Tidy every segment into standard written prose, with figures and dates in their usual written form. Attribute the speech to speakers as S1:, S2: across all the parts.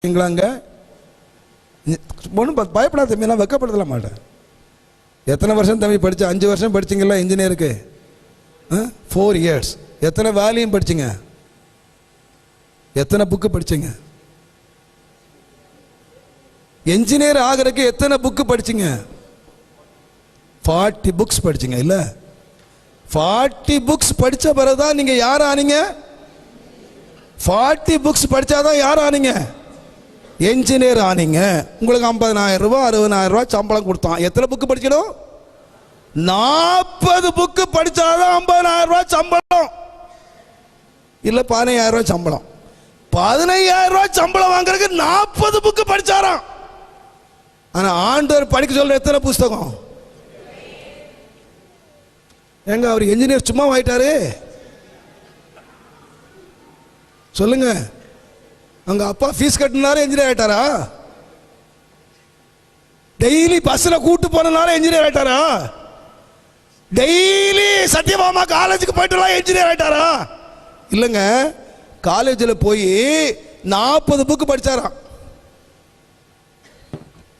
S1: எங்களாங்க ஒன்றும் பயப்படாத தம்பி, நான் வெக்கப்படுத்தல மாட்டேன். எத்தனை வருஷம் தம்பி படித்த? 5 வருஷம் படிச்சிங்களா இன்ஜினியருக்கு? 4 years. எத்தனை வேலையும் படிச்சிங்க? எத்தனை புக்கு படிச்சிங்க? என்ஜினியர் ஆகிறதுக்கு எத்தனை புக்கு படிச்சிங்க? 40 புக்ஸ் படிச்சிங்க இல்ல? 40 புக்ஸ் படித்த பிறகுதான் நீங்க யார் ஆனீங்க? 40 புக்ஸ் படிச்சாதான் யார் ஆனீங்க? என்ஜினியர் ஆனீங்க. உங்களுக்கு 50,000 ரூபாய் 60,000 ரூபாய் சம்பளம் கொடுத்தான். எத்தனை புக்கு படிக்கணும்? 40 புக்கு படிச்சாதான் 50,000 ரூபாய் சம்பளம் இல்ல 15,000 ரூபாய் சம்பளம். 15,000 ரூபாய் சம்பளம் வாங்குறதுக்கு 40 புக்கு படிச்சாராம். ஆனா ஆண்டவர் படிக்க சொல்ற எத்தனை புஸ்தகம்? எங்க அவர் என்ஜினியர் சும்மா ஆயிட்டாரு? சொல்லுங்க. அங்க அப்பா ஃபீஸ் கட்டினாரு என்ஜினியர் ஆயிட்டாரா? டெய்லி பஸ்ல கூட்டு போனாலும் என்ஜினியர் ஆயிட்டாரா? டெய்லி சத்யபாமா காலேஜுக்கு போயிட்டு என்ஜினியர் ஆயிட்டாரா? இல்லைங்க. காலேஜில் போய் 40 புக்கு படிச்சாராம்.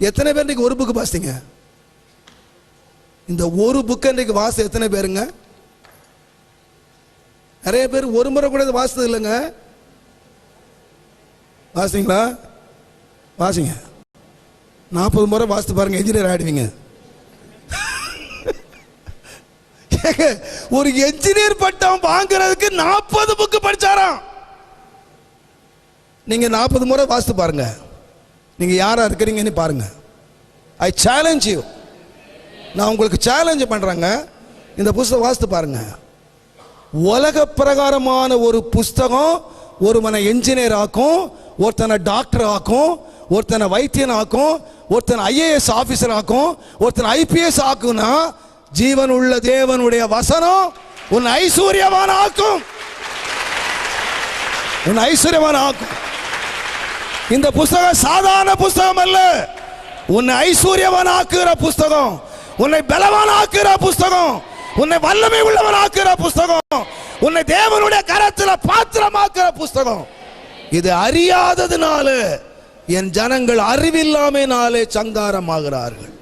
S1: எத்தனை பேர் இன்னைக்கு ஒரு புக்கு வாசித்தீங்க? இந்த ஒரு புக்கு இன்னைக்கு வாச எத்தனை பேருங்க? நிறைய பேர் ஒரு முறை கூட வாசித்தது இல்லைங்க. வாசிங்களா? வாசிங்க. 40 முறை வாசித்து பாருங்க, என்ஜினியர் ஆயிடுவீங்க. ஒரு என்ஜினியர் பட்டம் வாங்குறதுக்கு 40 புக்கு படிச்சாராம். நீங்க 40 முறை வாசித்து பாருங்க, நீங்க யாரா இருக்கிறீங்கன்னு பாருங்க. ஐ சேலஞ்ச் யூ. நான் உங்களுக்கு சேலஞ்ச் பண்றேங்க. இந்த புஸ்தகம் வாசித்து பாருங்க. உலக பிரகாரமான ஒரு புஸ்தகம் ஒருவனை என்ஜினியர் ஆக்கும், ஒருத்தனை டாக்டர் ஆக்கும், ஒருத்தனை வைத்தியன் ஆக்கும், ஒருத்தனை IAS ஆபீசர் ஆக்கும், ஒருத்தனை IPS ஆக்கும்னா ஜீவன் உள்ள தேவனுடைய வசனம் உன் ஐஸ்வர்யவான் ஆக்கும். உன் ஐஸ்வர்யவான் ஆக்கும். இந்த புஸ்தகம் சாதாரண புஸ்தகம் அல்ல. உன்னை ஐஸ்வர்யவான் ஆக்குகிற புஸ்தகம், உன்னை பலவான் ஆக்குகிற புஸ்தகம், உன்னை வல்லமை உள்ளவன் ஆக்குகிற புஸ்தகம், உன்னை தேவனுடைய கரத்தில் பாத்திரமாக்குற புஸ்தகம். இது அறியாததுனால என் ஜனங்கள் அறிவில்லாமையினாலே சங்காரமாகிறார்கள்.